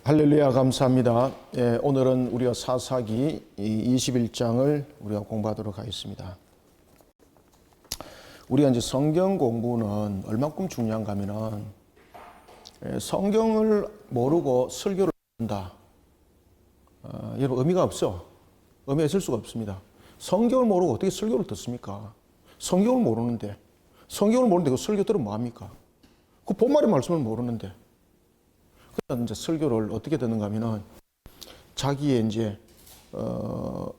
할렐루야, 감사합니다. 예, 오늘은 우리가 사사기 21장을 우리가 공부하도록 하겠습니다. 우리가 이제 성경 공부는 얼마큼 중요한가 하면은 성경을 모르고 설교를 한다. 여러분 의미가 없어. 의미가 있을 수가 없습니다. 성경을 모르고 어떻게 설교를 듣습니까? 성경을 모르는데 그 설교 들으면 뭐합니까? 그 본말의 말씀을 모르는데. 그러니까 이제 설교를 어떻게 듣는가 하면은 자기의 이제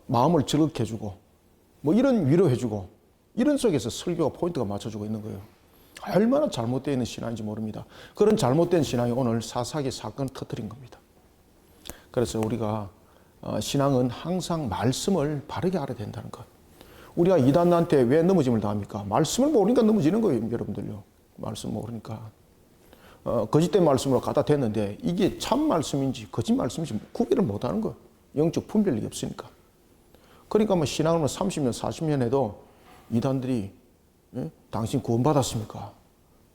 마음을 즐겁게 해주고 뭐 이런 위로해주고 이런 속에서 설교가 포인트가 맞춰주고 있는 거예요. 얼마나 잘못되어 있는 신앙인지 모릅니다. 그런 잘못된 신앙이 오늘 사사기 사건을 터뜨린 겁니다. 그래서 우리가 신앙은 항상 말씀을 바르게 알아야 된다는 것. 우리가 이단한테 왜 넘어짐을 당합니까? 말씀을 모르니까 넘어지는 거예요, 여러분들요. 말씀 모르니까. 거짓된 말씀으로 갖다 댔는데 이게 참 말씀인지 거짓 말씀인지 구별을 못하는 거예요. 영적 분별력이 없으니까. 그러니까 뭐 신앙을 30년, 40년 해도 이단들이 당신 구원받았습니까?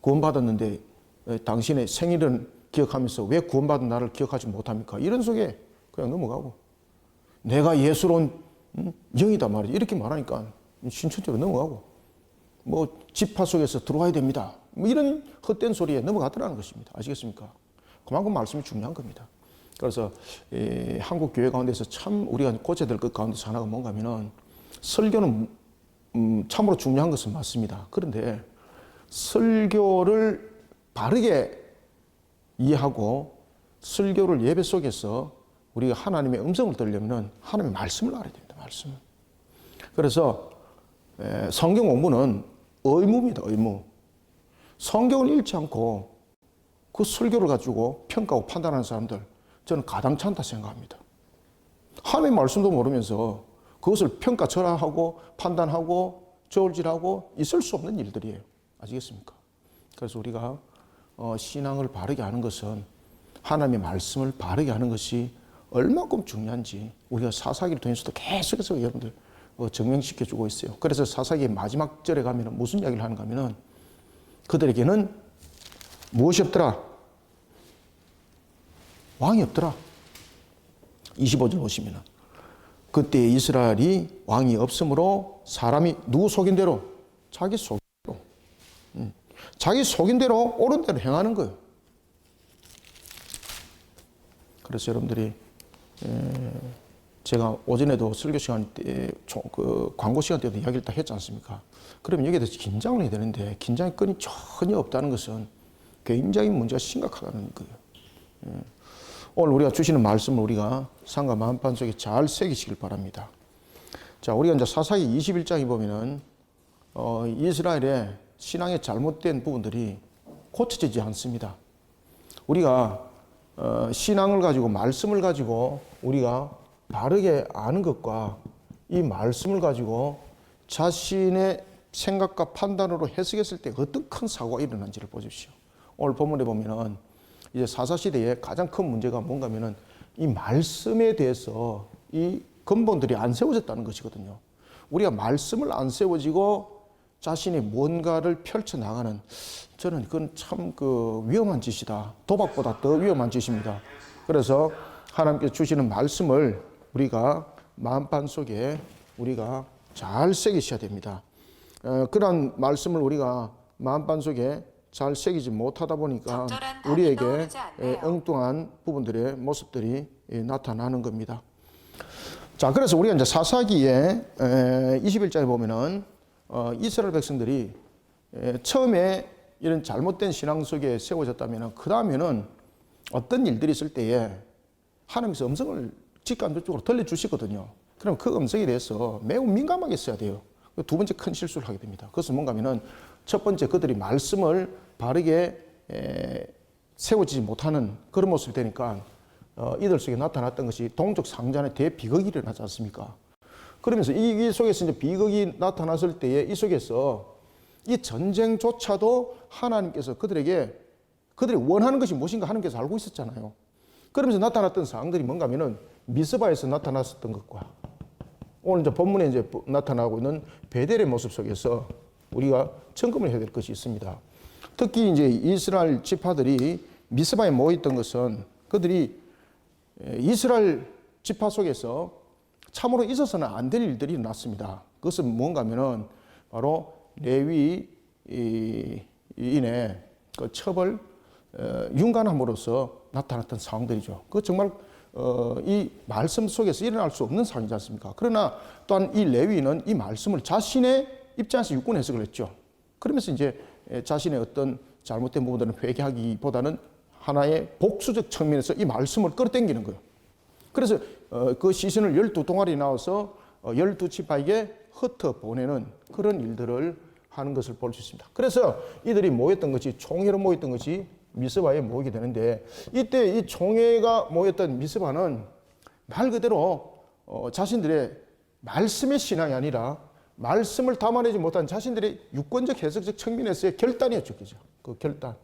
구원받았는데 당신의 생일은 기억하면서 왜 구원받은 나를 기억하지 못합니까? 이런 속에 그냥 넘어가고 내가 예수로운 영이다 말이지 이렇게 말하니까 신천지로 넘어가고 뭐 지파 속에서 들어와야 됩니다. 뭐 이런 헛된 소리에 넘어가더라는 것입니다. 아시겠습니까? 그만큼 말씀이 중요한 겁니다. 그래서 한국 교회 가운데서 참 우리가 고쳐야 될 것 가운데서 하나가 뭔가 하면은 설교는 참으로 중요한 것은 맞습니다. 그런데 설교를 바르게 이해하고 설교를 예배 속에서 우리가 하나님의 음성을 들으려면 하나님의 말씀을 알아야 됩니다. 말씀. 그래서 성경 공부는 의무입니다. 의무. 성경을 읽지 않고 그 설교를 가지고 평가하고 판단하는 사람들 저는 가당치 않다 생각합니다. 하나님의 말씀도 모르면서 그것을 평가절하하고 판단하고 저울질하고 있을 수 없는 일들이에요. 아시겠습니까? 그래서 우리가 신앙을 바르게 하는 것은 하나님의 말씀을 바르게 하는 것이 얼마큼 중요한지 우리가 사사기를 통해서도 계속해서 여러분들 증명시켜주고 있어요. 그래서 사사기의 마지막 절에 가면 무슨 이야기를 하는가 하면은 그들에게는 무엇이 없더라? 왕이 없더라. 25절 보시면은 그때 이스라엘이 왕이 없으므로 사람이 누구 속인 대로? 자기 속인 대로. 자기 속인 대로 옳은 대로 행하는 거예요. 그래서 여러분들이 제가 오전에도 설교 시간 때, 광고 시간 때도 이야기를 다 했지 않습니까? 그러면 여기에 대해서 긴장을 해야 되는데, 긴장의 끈이 전혀 없다는 것은 굉장히 문제가 심각하다는 거예요. 오늘 우리가 주시는 말씀을 우리가 상과 마음판 속에 잘 새기시길 바랍니다. 자, 우리가 이제 사사기 21장에 보면은, 이스라엘의 신앙의 잘못된 부분들이 고쳐지지 않습니다. 우리가, 신앙을 가지고, 말씀을 가지고 우리가 바르게 아는 것과 이 말씀을 가지고 자신의 생각과 판단으로 해석했을 때 어떤 큰 사고가 일어난지를 보십시오. 오늘 본문에 보면은 이제 사사시대의 가장 큰 문제가 뭔가 하면은 이 말씀에 대해서 이 근본들이 안 세워졌다는 것이거든요. 우리가 말씀을 안 세워지고 자신이 뭔가를 펼쳐나가는 저는 그건 참 위험한 짓이다. 도박보다 더 위험한 짓입니다. 그래서 하나님께서 주시는 말씀을 우리가 마음판 속에 우리가 잘 새기셔야 됩니다. 그런 말씀을 우리가 마음판 속에 잘 새기지 못하다 보니까 우리에게 엉뚱한 부분들의 모습들이 나타나는 겁니다. 자, 그래서 우리가 이제 사사기의 21장에 보면은 이스라엘 백성들이 처음에 이런 잘못된 신앙 속에 세워졌다면 그 다음에는 어떤 일들이 있을 때에 하나님께서 음성을 직간접적으로 들려주시거든요. 그럼 그 음성에 대해서 매우 민감하게 써야 돼요. 두 번째 큰 실수를 하게 됩니다. 그것은 뭔가 하면은 첫 번째 그들이 말씀을 바르게 세워지지 못하는 그런 모습이 되니까 이들 속에 나타났던 것이 동족 상잔의 대비극이 일어나지 않습니까? 그러면서 이 속에서 이제 비극이 나타났을 때에 이 속에서 이 전쟁조차도 하나님께서 그들이 원하는 것이 무엇인가 하나님께서 알고 있었잖아요. 그러면서 나타났던 상황들이 뭔가 하면은 미스바에서 나타났었던 것과 오늘 이제 본문에 이제 나타나고 있는 베델의 모습 속에서 우리가 점검을 해야 될 것이 있습니다. 특히 이제 이스라엘 지파들이 미스바에 모였던 것은 그들이 이스라엘 지파 속에서 참으로 있어서는 안 될 일들이 일어났습니다. 그것은 뭔가 하면은 바로 레위인의 그 처벌, 윤관함으로써 나타났던 상황들이죠. 그 정말 이 말씀 속에서 일어날 수 없는 상황이지 않습니까? 그러나 또한 이 레위인은 이 말씀을 자신의 입장에서 육군 해석을 했죠. 그러면서 이제 자신의 어떤 잘못된 부분들은 회개하기보다는 하나의 복수적 측면에서 이 말씀을 끌어당기는 거예요. 그래서 그 시선을 12동아리 나와서 12지파에게 흩어보내는 그런 일들을 하는 것을 볼 수 있습니다. 그래서 이들이 모였던 것이 총회로 모였던 것이 미스바에 모이게 되는데, 이때 이 총회가 모였던 미스바는 말 그대로 자신들의 말씀의 신앙이 아니라 말씀을 담아내지 못한 자신들의 유권적 해석적 측면에서의 결단이었죠. 그죠? 그 결단.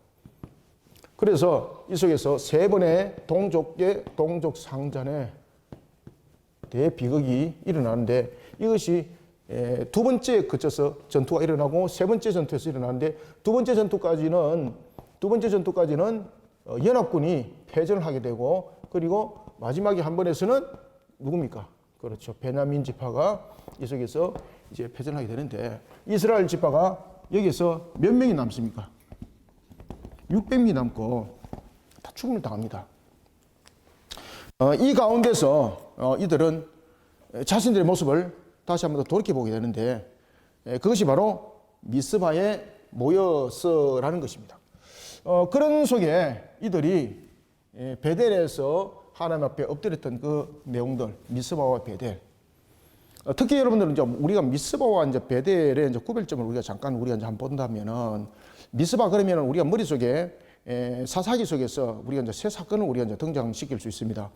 그래서 이 속에서 세 번의 동족 상잔의 대비극이 일어나는데, 이것이 두 번째에 그쳐서 전투가 일어나고 세 번째 전투에서 일어나는데, 두 번째 전투까지는 연합군이 패전을 하게 되고, 그리고 마지막에 한 번에서는 누굽니까? 그렇죠. 베냐민 지파가 이 속에서 이제 패전하게 되는데, 이스라엘 지파가 여기서 몇 명이 남습니까? 600명이 남고 다 죽음을 당합니다. 이 가운데서 이들은 자신들의 모습을 다시 한번 더 돌이켜보게 되는데, 그것이 바로 미스바에 모여서라는 것입니다. 그런 속에 이들이 베델에서 하나님 앞에 엎드렸던 그 내용들, 미스바와 베델. 특히 여러분들은 이제 우리가 미스바와 이제 베델의 이제 구별점을 우리가 잠깐 이제 한번 본다면은, 미스바 그러면 우리가 머릿속에 사사기 속에서 우리가 이제 세 사건을 우리가 이제 등장시킬 수 있습니다.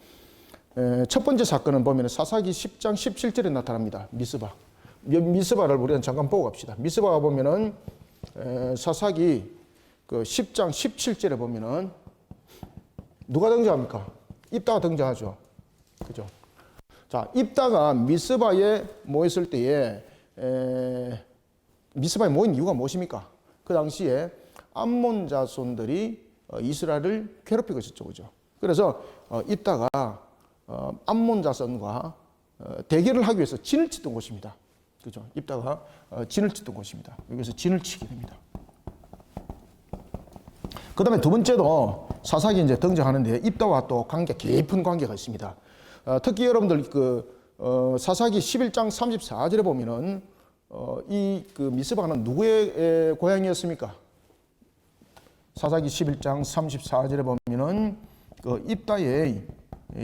첫 번째 사건은 보면 사사기 10장 17절에 나타납니다. 미스바를 우리가 잠깐 보고 갑시다. 미스바가 보면은 사사기 그 10장 17절에 보면은 누가 등장합니까? 입다가 등장하죠. 그죠? 자, 입다가 미스바에 모였을 때에 미스바에 모인 이유가 무엇입니까? 그 당시에 암몬 자손들이 이스라엘을 괴롭히고 있었죠. 그죠? 그래서 입다가 암몬 자손과 대결을 하기 위해서 진을 치던 곳입니다. 그죠? 입다가 진을 치던 곳입니다. 여기서 진을 치게 됩니다. 그 다음에 두 번째도 사사기 이제 등장하는데, 입다와 또 깊은 관계가 있습니다. 특히 여러분들 사사기 11장 34절에 보면은 이 그 미스바는 누구의 고향이었습니까? 사사기 11장 34절에 보면은 그 입다의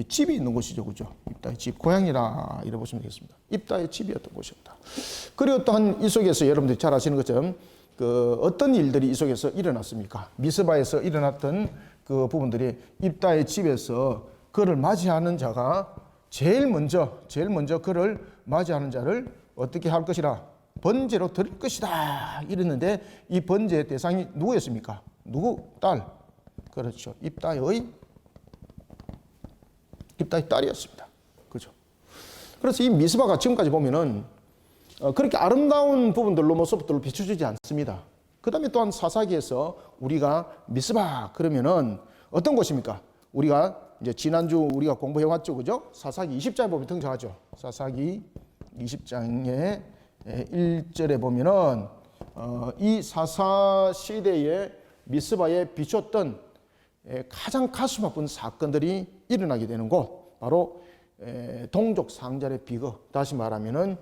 집이 있는 곳이죠. 그죠? 입다의 집, 고향이라 이래 보시면 되겠습니다. 입다의 집이었던 곳이었다. 그리고 또한 이 속에서 여러분들이 잘 아시는 것처럼 그 어떤 일들이 이 속에서 일어났습니까? 미스바에서 일어났던 그 부분들이, 입다의 집에서 그를 맞이하는 자가 제일 먼저 그를 맞이하는 자를 어떻게 할 것이라? 번제로 드릴 것이다. 이랬는데, 이 번제의 대상이 누구였습니까? 누구? 딸. 그렇죠. 입다의 딸이었습니다. 그죠? 그래서 이 미스바가 지금까지 보면은 그렇게 아름다운 부분들로 모습들로 비춰주지 않습니다. 그 다음에 또한 사사기에서 우리가 미스바 그러면은 어떤 곳입니까? 우리가 이제 지난주 우리가 공부해 왔죠. 그죠? 사사기 20장에 보면 등장하죠. 사사기 20장의 1절에 보면은 이 사사 시대에 미스바에 비췄던 가장 가슴 아픈 사건들이 일어나게 되는 곳, 바로 동족 상잔의 비극, 다시 말하면은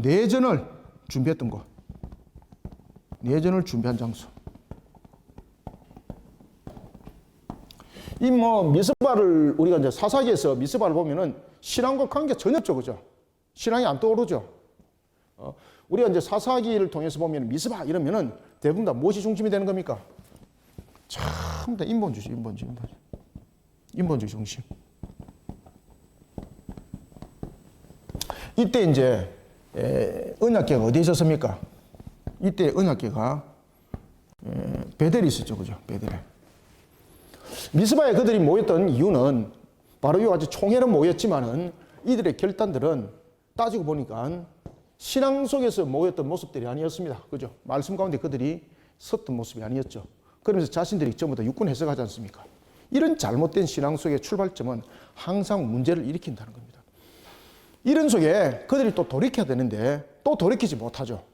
내전을 준비했던 곳, 내전을 준비한 장소. 이 미스바를 우리가 이제 사사기에서 미스바를 보면은 신앙과 관계 전혀 없죠. 그죠? 신앙이 안 떠오르죠. 우리가 이제 사사기를 통해서 보면 미스바 이러면은 대부분 다 무엇이 중심이 되는 겁니까? 참 다 인본주의 중심. 이때 이제 언약궤가 어디에 있었습니까? 이때 언약궤가 베델에 있었죠. 그죠? 베델에. 미스바에 그들이 모였던 이유는 바로 이와 같이 총회는 모였지만은 이들의 결단들은 따지고 보니까 신앙 속에서 모였던 모습들이 아니었습니다. 그죠? 말씀 가운데 그들이 섰던 모습이 아니었죠. 그러면서 자신들이 전부 다 육군 해석하지 않습니까? 이런 잘못된 신앙 속의 출발점은 항상 문제를 일으킨다는 겁니다. 이런 속에 그들이 또 돌이켜야 되는데 또 돌이키지 못하죠.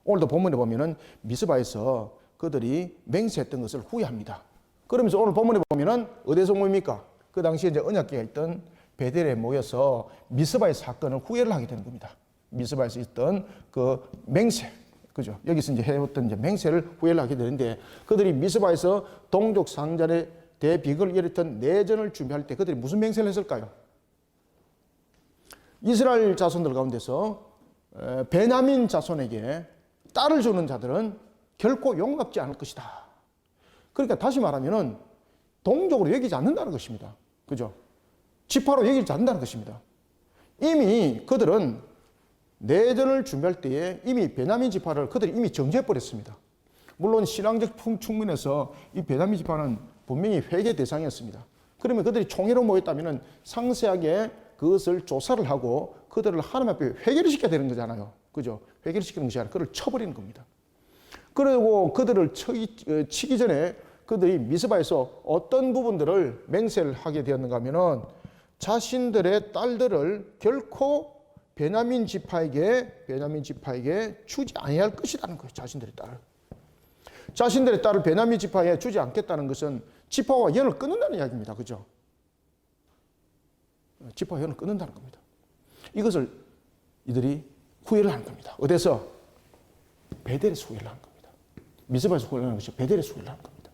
오늘도 본문에 보면은 미스바에서 그들이 맹세했던 것을 후회합니다. 그러면서 오늘 본문에 보면은 어디서 모입니까? 그 당시에 이제 언약궤가 있던 베델에 모여서 미스바의 사건을 후회를 하게 되는 겁니다. 미스바에서 있던 그 맹세, 그죠? 여기서 이제 해왔던 이제 맹세를 후회를 하게 되는데 그들이 미스바에서 동족 상잔의 대비극을 일으켰던 내전을 준비할 때 그들이 무슨 맹세를 했을까요? 이스라엘 자손들 가운데서 베냐민 자손에게 딸을 주는 자들은 결코 용납지 않을 것이다. 그러니까 다시 말하면은 동족으로 여기지 않는다는 것입니다. 그죠? 지파로 여기지 않는다는 것입니다. 이미 그들은 내전을 준비할 때에 이미 베냐민 지파를 그들이 이미 정죄해버렸습니다. 물론 신앙적 측면에서 이 베냐민 지파는 분명히 회개 대상이었습니다. 그러면 그들이 총회로 모였다면 상세하게 그것을 조사를 하고 그들을 하나님 앞에 회개를 시켜야 되는 거잖아요. 그죠? 회개를 시키는 것이 아니라 그들을 쳐버리는 겁니다. 그리고 그들을 치기 전에 그들이 미스바에서 어떤 부분들을 맹세를 하게 되었는가 하면은 자신들의 딸들을 결코 베냐민 지파에게 주지 아니할 것이라는 거예요. 자신들의 딸을 베냐민 지파에 주지 않겠다는 것은 지파와 연을 끊는다는 이야기입니다. 그죠? 지파와 연을 끊는다는 겁니다. 이것을 이들이 후회를 하는 겁니다. 어디서? 베델에서 후회를 하는 겁니다. 미스바에서 후회를 하는 것이 베델에서 후회를 하는 겁니다.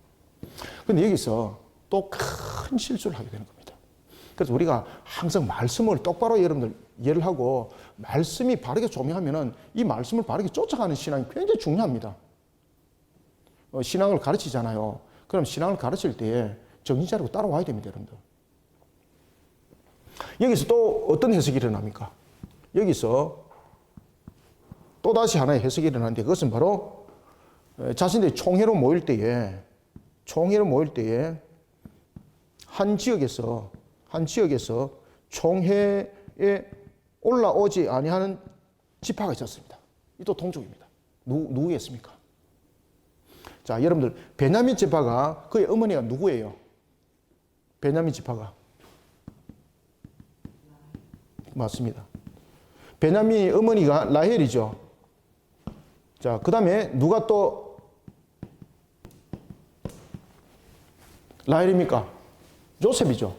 그런데 여기서 또 큰 실수를 하게 되는 겁니다. 그래서 우리가 항상 말씀을 똑바로 여러분들 이해를 하고 말씀이 바르게 조명하면은 이 말씀을 바르게 쫓아가는 신앙이 굉장히 중요합니다. 신앙을 가르치잖아요. 그럼 신앙을 가르칠 때에 정신 차리고 따라와야 됩니다, 여러분들. 여기서 또 어떤 해석이 일어납니까? 여기서 또 다시 하나의 해석이 일어나는데 그것은 바로 자신들이 총회로 모일 때에 한 지역에서 총회에 올라오지 아니하는 지파가 있었습니다. 이 또 동족입니다. 누구겠습니까? 자, 여러분들 베냐민 지파가 그의 어머니가 누구예요? 베냐민 지파가 맞습니다. 베냐민의 어머니가 라헬이죠. 자, 그 다음에 누가 또 라헬입니까? 요셉이죠.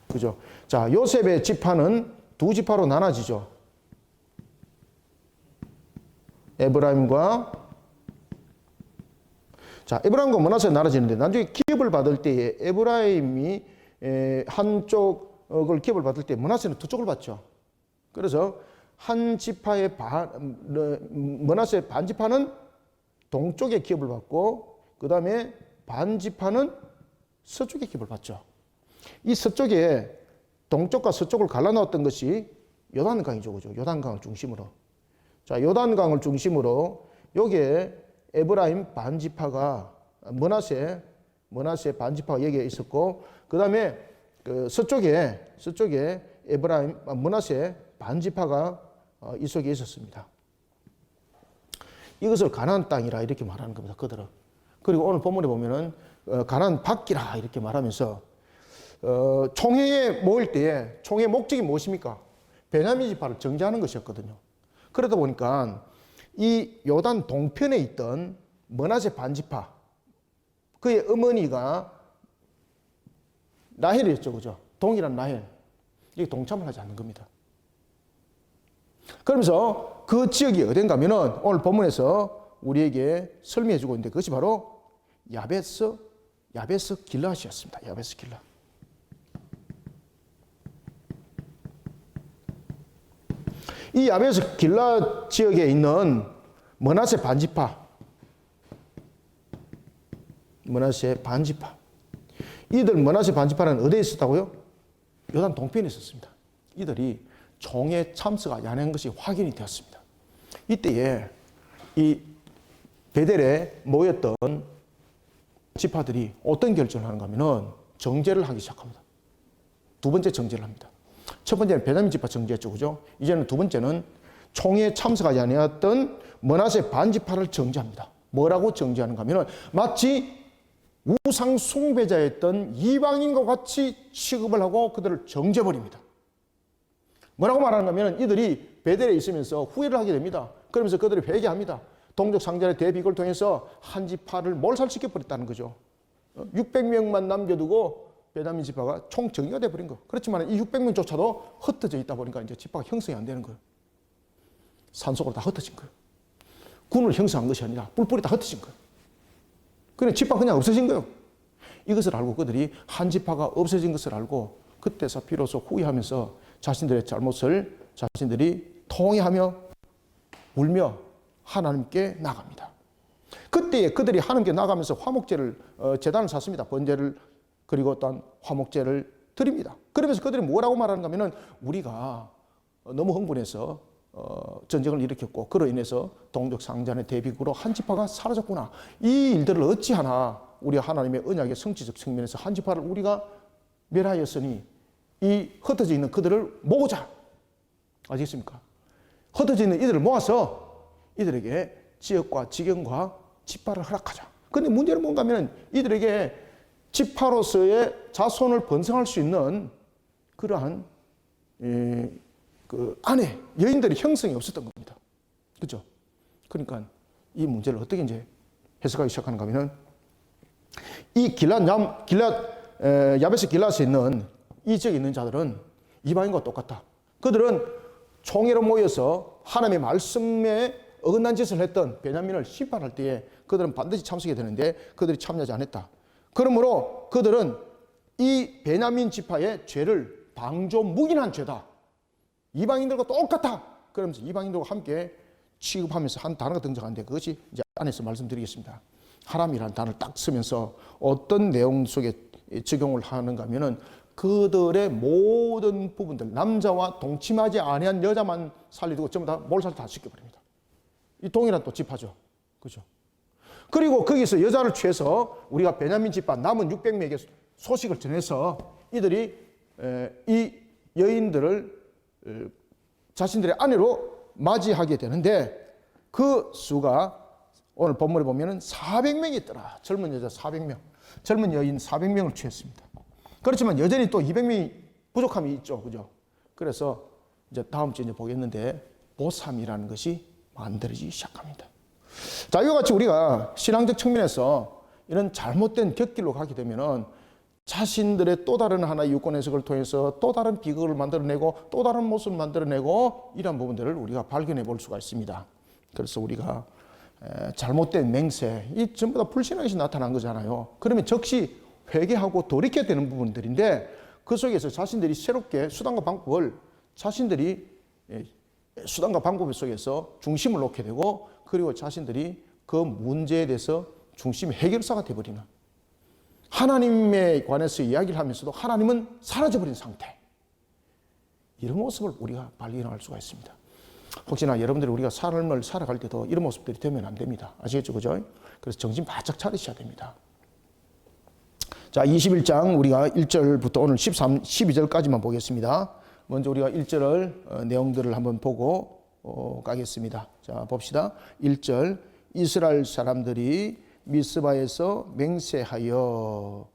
그죠? 자, 요셉의 지파는 두 지파로 나눠지죠. 에브라임과 므낫세가 나눠지는데 나중에 기업을 받을 때에 에브라임이 한쪽을 기업을 받을 때 므낫세는 두 쪽을 받죠. 그래서 한 지파의 므낫세 반지파는 동쪽의 기업을 받고 그 다음에 반지파는 서쪽의 기업을 받죠. 이 서쪽에 동쪽과 서쪽을 갈라놓았던 것이 요단강이죠. 그죠? 요단강을 중심으로. 자, 요단강을 중심으로 여기에 에브라임 반지파가 므낫세 반지파가 여기에 있었고 그 다음에 그 서쪽에 에브라임 므낫세 반지파가 이 속에 있었습니다. 이것을 가나안 땅이라 이렇게 말하는 겁니다. 그들은. 그리고 오늘 본문에 보면은 가나안 밖이라 이렇게 말하면서 총회에 모일 때에 총회 목적이 무엇입니까? 베냐민 지파를 정죄하는 것이었거든요. 그러다 보니까 이 요단 동편에 있던 므낫세 반지파 그의 어머니가 라헬이었죠. 그죠? 동일한 라헬. 이게 동참을 하지 않는 겁니다. 그러면서 그 지역이 어딘가 하면은 오늘 본문에서 우리에게 설명해 주고 있는데 그것이 바로 야베스 길라앗이었습니다. 야베스 길라. 이 야베스 길라 지역에 있는 므낫세 반지파. 이들 므낫세 반지파는 어디에 있었다고요? 요단 동편에 있었습니다. 이들이 총회 참석하지 않은 것이 확인이 되었습니다. 이때에 이 베델에 모였던 지파들이 어떤 결정을 하는가 하면은 정죄를 하기 시작합니다. 두 번째 정죄를 합니다. 첫 번째는 베냐민 지파 정죄했죠. 그죠? 이제는 두 번째는 총회에 참석하지 않았던 므낫세 반지파를 정죄합니다. 뭐라고 정죄하는가 하면은 마치 우상 숭배자였던 이방인과 같이 취급을 하고 그들을 정죄버립니다. 뭐라고 말하는가 하면 이들이 베델에 있으면서 후회를 하게 됩니다. 그러면서 그들이 회개합니다. 동족 상잔의 대비극을 통해서 한 지파를 몰살시켜버렸다는 거죠. 600명만 남겨두고 베냐민 지파가 총정리가 돼버린 거. 그렇지만 이 600명조차도 흩어져 있다 보니까 이제 지파가 형성이 안 되는 거예요. 산속으로 다 흩어진 거예요. 군을 형성한 것이 아니라 뿔뿔이 다 흩어진 거예요. 그냥 지파가 그냥 없어진 거예요. 이것을 알고 그들이 한 지파가 없어진 것을 알고 그때서 비로소 후회하면서 자신들의 잘못을 자신들이 통회하며 울며 하나님께 나갑니다. 그때에 그들이 하나님께 나가면서 화목제를 제단을 샀습니다. 번제를 그리고 또한 화목제를 드립니다. 그러면서 그들이 뭐라고 말하는가 하면은 우리가 너무 흥분해서 전쟁을 일으켰고 그로 인해서 동족 상잔의 대비구로 한 지파가 사라졌구나. 이 일들을 어찌하나 우리가 하나님의 언약의 성취적 측면에서 한 지파를 우리가 멸하였으니 이 흩어져 있는 그들을 모으자. 아시겠습니까? 흩어져 있는 이들을 모아서 이들에게 지역과 지경과 지파를 허락하자. 그런데 문제는 뭔가 하면 이들에게 지파로서의 자손을 번성할 수 있는 그러한 그 안에 여인들의 형성이 없었던 겁니다. 그렇죠? 그러니까 이 문제를 어떻게 이제 해석하기 시작하는가 하면은 이 야베스 길앗에 있는 이 지역에 있는 자들은 이방인과 똑같다. 그들은 총회로 모여서 하나님의 말씀에 어긋난 짓을 했던 베냐민을 심판할 때에 그들은 반드시 참석해야 되는데 그들이 참여하지 않았다. 그러므로 그들은 이 베냐민 지파의 죄를 방조묵인한 죄다. 이방인들과 똑같아. 그러면서 이방인들과 함께 취급하면서 한 단어가 등장하는데 그것이 이제 안에서 말씀드리겠습니다. 하람이라는 단어를 딱 쓰면서 어떤 내용 속에 적용을 하는가 하면은 그들의 모든 부분들, 남자와 동침하지 아니한 여자만 살리고 전부 다 몰살 다 시켜버립니다. 이 동일한 또 지파죠. 그죠? 그리고 거기서 여자를 취해서 우리가 베냐민 지파 남은 600명에게 소식을 전해서 이들이 이 여인들을 자신들의 아내로 맞이하게 되는데 그 수가 오늘 본문에 보면은 400명이 있더라. 젊은 여자 400명, 젊은 여인 400명을 취했습니다. 그렇지만 여전히 또 200명이 부족함이 있죠. 그죠? 그래서 이제 다음 주에 이제 보겠는데 보삼이라는 것이 만들어지기 시작합니다. 자, 이와 같이 우리가 신앙적 측면에서 이런 잘못된 곁길로 가게 되면은 자신들의 또 다른 하나의 유권 해석을 통해서 또 다른 비극을 만들어내고 또 다른 모습을 만들어내고 이런 부분들을 우리가 발견해 볼 수가 있습니다. 그래서 우리가 잘못된 맹세, 이 전부 다 불신앙에서 나타난 거잖아요. 그러면 즉시 회개하고 돌이켜야 되는 부분들인데 그 속에서 자신들이 새롭게 수단과 방법을 자신들이 수단과 방법 속에서 중심을 놓게 되고 그리고 자신들이 그 문제에 대해서 중심 해결사가 되어버리는 하나님에 관해서 이야기를 하면서도 하나님은 사라져버린 상태. 이런 모습을 우리가 발견할 수가 있습니다. 혹시나 여러분들이 우리가 삶을 살아갈 때도 이런 모습들이 되면 안 됩니다. 아시겠죠? 그죠? 그래서 정신 바짝 차리셔야 됩니다. 자, 21장 우리가 1절부터 오늘 12절까지만 보겠습니다. 먼저 우리가 1절 내용들을 한번 보고 가겠습니다. 자, 봅시다. 1절 이스라엘 사람들이 미스바에서 맹세하여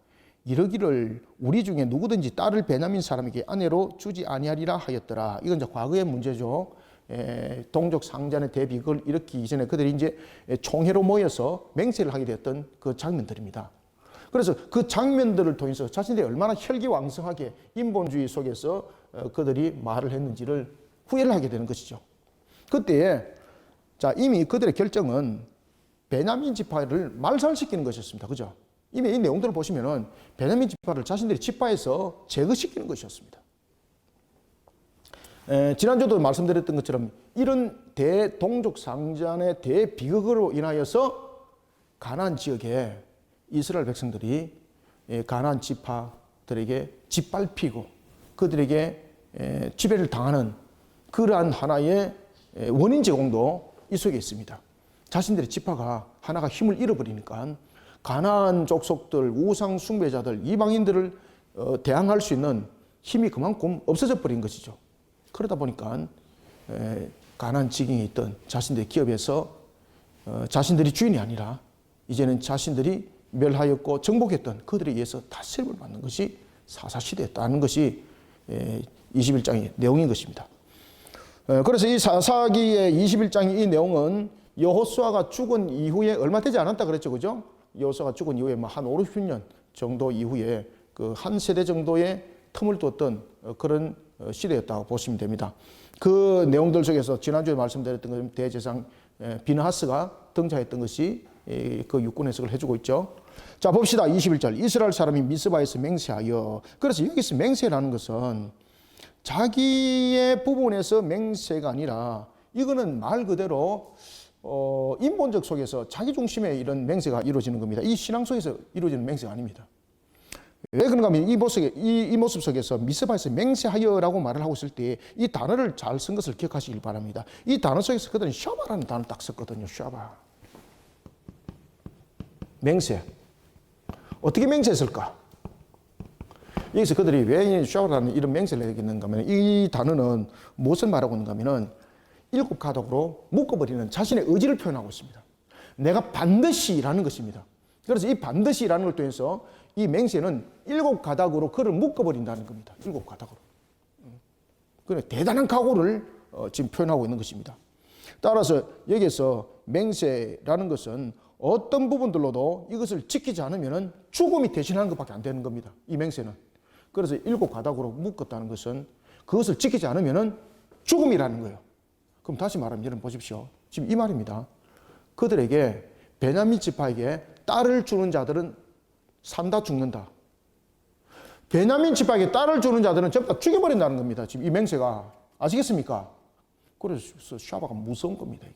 이르기를 우리 중에 누구든지 딸을 베냐민 사람에게 아내로 주지 아니하리라 하였더라. 이건 이제 과거의 문제죠. 동족 상잔의 대비극을 일으키기 전에 그들이 이제 총회로 모여서 맹세를 하게 되었던 그 장면들입니다. 그래서 그 장면들을 통해서 자신들이 얼마나 혈기왕성하게 인본주의 속에서 그들이 말을 했는지를 후회를 하게 되는 것이죠. 그때에 자, 이미 그들의 결정은 베냐민 지파를 말살시키는 것이었습니다. 그죠? 이미 이 내용들을 보시면은 베냐민 지파를 자신들이 지파에서 제거시키는 것이었습니다. 지난주도 말씀드렸던 것처럼 이런 대동족 상잔의 대비극으로 인하여서 가나안 지역에 이스라엘 백성들이 가나안 지파들에게 짓밟히고 그들에게 지배를 당하는 그러한 하나의 원인 제공도 이 속에 있습니다. 자신들의 지파가 하나가 힘을 잃어버리니까 가나안 족속들, 우상 숭배자들, 이방인들을 대항할 수 있는 힘이 그만큼 없어져 버린 것이죠. 그러다 보니까 가나안 지경에 있던 자신들의 기업에서 자신들이 주인이 아니라 이제는 자신들이 멸하였고 정복했던 그들에 의해서 다스림을 받는 것이 사사시대였다는 것이 21장의 내용인 것입니다. 그래서 이 사사기의 21장의 이 내용은 여호수아가 죽은 이후에 얼마 되지 않았다 그랬죠. 그죠? 여호수아가 죽은 이후에 한 5, 60년 정도 이후에 그 한 세대 정도의 틈을 두었던 그런 시대였다고 보시면 됩니다. 그 내용들 속에서 지난주에 말씀드렸던 것처럼 대제사장 비느하스가 등장했던 것이 그 육군 해석을 해주고 있죠. 자, 봅시다. 21절. 이스라엘 사람이 미스바에서 맹세하여. 그래서 여기서 맹세라는 것은 자기의 부분에서 맹세가 아니라 이거는 말 그대로 인본적 속에서 자기 중심의 이런 맹세가 이루어지는 겁니다. 이 신앙 속에서 이루어지는 맹세가 아닙니다. 왜 그런가 하면 이 모습 속에서 미스바에서 맹세하여라고 말을 하고 있을 때 이 단어를 잘 쓴 것을 기억하시길 바랍니다. 이 단어 속에서 그들은 샤바라는 단어를 딱 썼거든요. 샤바. 맹세. 어떻게 맹세했을까? 여기서 그들이 왜 샤바라는 이런 맹세를 하겠는가 하면 이 단어는 무엇을 말하고 있는가 하면 7 가닥으로 묶어버리는 자신의 의지를 표현하고 있습니다. 내가 반드시라는 것입니다. 그래서 이 반드시라는 걸 통해서 이 맹세는 7 가닥으로 그를 묶어버린다는 겁니다. 7 가닥으로. 그래 대단한 각오를 지금 표현하고 있는 것입니다. 따라서 여기에서 맹세라는 것은 어떤 부분들로도 이것을 지키지 않으면 죽음이 대신하는 것밖에 안 되는 겁니다. 이 맹세는. 그래서 7 가닥으로 묶었다는 것은 그것을 지키지 않으면 죽음이라는 거예요. 그럼 다시 말하면 여러분 보십시오. 지금 이 말입니다. 그들에게 베냐민 지파에게 딸을 주는 자들은 산다 죽는다. 베냐민 지파에게 딸을 주는 자들은 전부 다 죽여버린다는 겁니다. 지금 이 맹세가. 아시겠습니까? 그래서 샤바가 무서운 겁니다.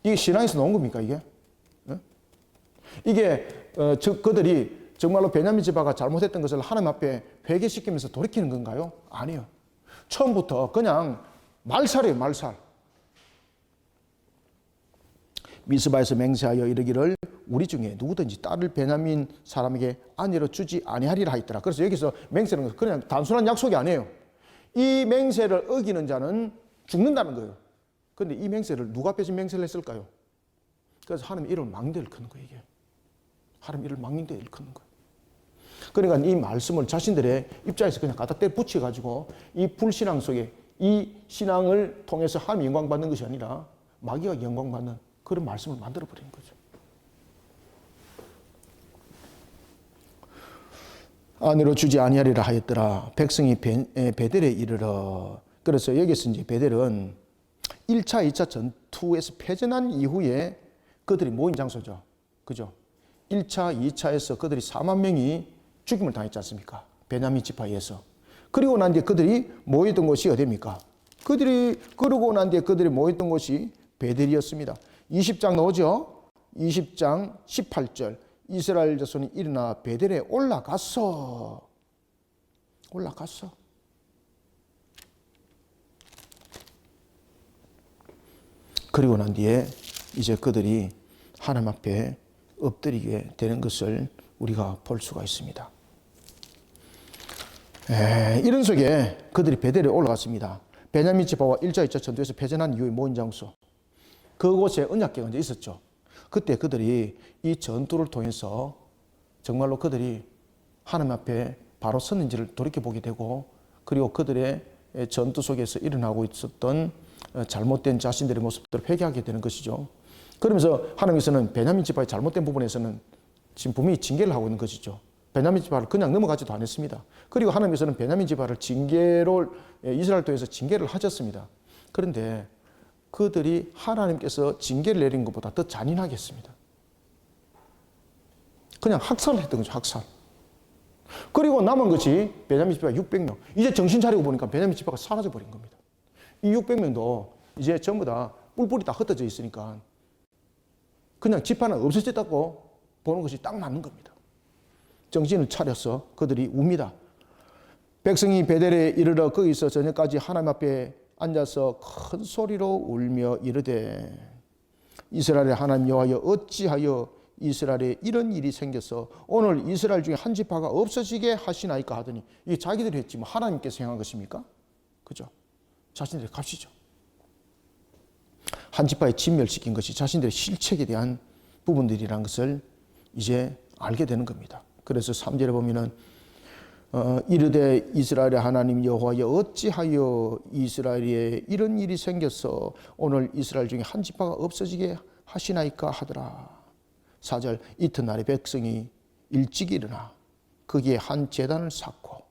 이게 신앙에서 나온 겁니까 이게? 이게 그들이 정말로 베냐민 지파가 잘못했던 것을 하나님 앞에 회개시키면서 돌이키는 건가요? 아니요. 처음부터 그냥 말살이에요. 말살. 미스바에서 맹세하여 이르기를 우리 중에 누구든지 딸을 베냐민 사람에게 아내로 주지 아니하리라 하였더라. 그래서 여기서 맹세는 것은 그냥 단순한 약속이 아니에요. 이 맹세를 어기는 자는 죽는다는 거예요. 그런데 이 맹세를 누가 앞에서 맹세를 했을까요? 그래서 하나님 이름을 망대를 크는 거예요. 이게. 하나님 이름을 망대를 크는 거예요. 그러니까 이 말씀을 자신들의 입장에서 그냥 갖다 대 붙여가지고 이 불신앙 속에 이 신앙을 통해서 하나님 영광 받는 것이 아니라 마귀가 영광 받는 그런 말씀을 만들어버리는 거죠. 아내로 주지 아니하리라 하였더라. 백성이 베델에 이르러. 그래서 여기서 이제 베델은 1차, 2차 전투에서 패전한 이후에 그들이 모인 장소죠. 그죠? 1차, 2차에서 그들이 4만 명이 죽임을 당했지 않습니까? 베냐민 지파에 의해서. 그리고 난 뒤에 그들이 모였던 곳이 어디입니까? 그러고 난 뒤에 그들이 모였던 곳이 베델이었습니다. 20장 나오죠? 20장 18절. 이스라엘 자손이 일어나 베델에 올라갔어. 그리고 난 뒤에 이제 그들이 하나님 앞에 엎드리게 되는 것을 우리가 볼 수가 있습니다. 이런 속에 그들이 베델에 올라갔습니다. 베냐민 지파와 1차, 2차 전투에서 패전한 이후에 모인 장소. 그곳에 언약궤가 이제 있었죠. 그때 그들이 이 전투를 통해서 정말로 그들이 하나님 앞에 바로 섰는지를 돌이켜보게 되고 그리고 그들의 전투 속에서 일어나고 있었던 잘못된 자신들의 모습들을 회개하게 되는 것이죠. 그러면서 하나님께서는 베냐민 지파의 잘못된 부분에서는 지금 분명히 징계를 하고 있는 것이죠. 베냐민 지파를 그냥 넘어가지도 않았습니다. 그리고 하나님께서는 베냐민 지파를 징계로 이스라엘 통해서 징계를 하셨습니다. 그런데 그들이 하나님께서 징계를 내린 것보다 더 잔인하게 했습니다. 그냥 학살을 했던 거죠. 학살. 그리고 남은 것이 베냐민 지파가 600명. 이제 정신 차리고 보니까 베냐민 지파가 사라져버린 겁니다. 이 600명도 이제 전부 다 뿔뿔이 다 흩어져 있으니까 그냥 지파는 없어졌다고 보는 것이 딱 맞는 겁니다. 정신을 차려서 그들이 웁니다. 백성이 베델에 이르러 거기서 저녁까지 하나님 앞에 앉아서 큰 소리로 울며 이르되 이스라엘의 하나님 여호와여 어찌하여 이스라엘에 이런 일이 생겨서 오늘 이스라엘 중에 한 지파가 없어지게 하시나이까 하더니 이게 자기들이 했지 뭐 하나님께서 행한 것입니까? 그죠? 자신들의 값이죠. 한 지파에 진멸시킨 것이 자신들의 실책에 대한 부분들이라는 것을 이제 알게 되는 겁니다. 그래서 3절에 보면은 이르되 이스라엘의 하나님 여호와여 어찌하여 이스라엘에 이런 일이 생겨서 오늘 이스라엘 중에 한 지파가 없어지게 하시나이까 하더라. 4절 이튿날에 백성이 일찍 일어나 거기에 한 제단을 쌓고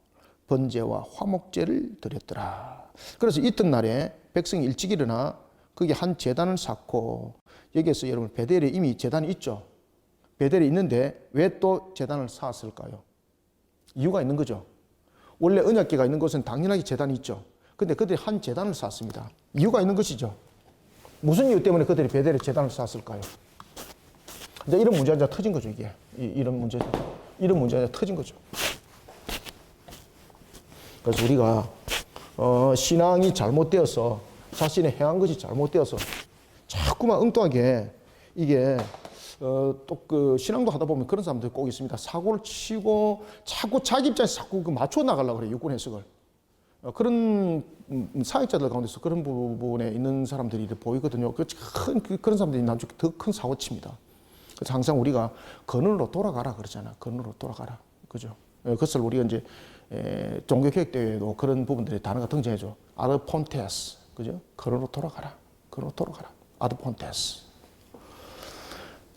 번제와 화목제를 드렸더라. 그래서 이튿날에 백성이 일찍 일어나 거기에 한 제단을 쌓고, 여기에서 여러분 베델에 이미 제단이 있죠. 베델에 있는데 왜 또 제단을 쌓았을까요? 이유가 있는 거죠. 원래 언약궤가 있는 곳은 당연하게 제단이 있죠. 근데 그들이 한 제단을 쌓았습니다. 이유가 있는 것이죠. 무슨 이유 때문에 그들이 베델에 제단을 쌓았을까요? 이제 이런 문제가 이제 터진 거죠, 이게. 이런 문제가 터진 거죠. 그래서 우리가, 신앙이 잘못되어서, 자신의 행한 것이 잘못되어서, 자꾸만 엉뚱하게, 이게, 또 그 신앙도 하다 보면 그런 사람들이 꼭 있습니다. 사고를 치고 자꾸 자기 입장에서 자꾸 그 맞춰 나가려고 그래요. 육군 해석을. 그런 사역자들 가운데서 그런 부분에 있는 사람들이 보이거든요. 그런 사람들이 나중에 더 큰 사고 칩니다. 그래서 항상 우리가 근원으로 돌아가라 그러잖아. 근원으로 돌아가라. 그죠? 그것을 우리가 이제 종교개혁대회에도 그런 부분들이 단어가 등장해줘. 아드폰테스. 그죠? 근원으로 돌아가라. 근원으로 돌아가라. 아드폰테스.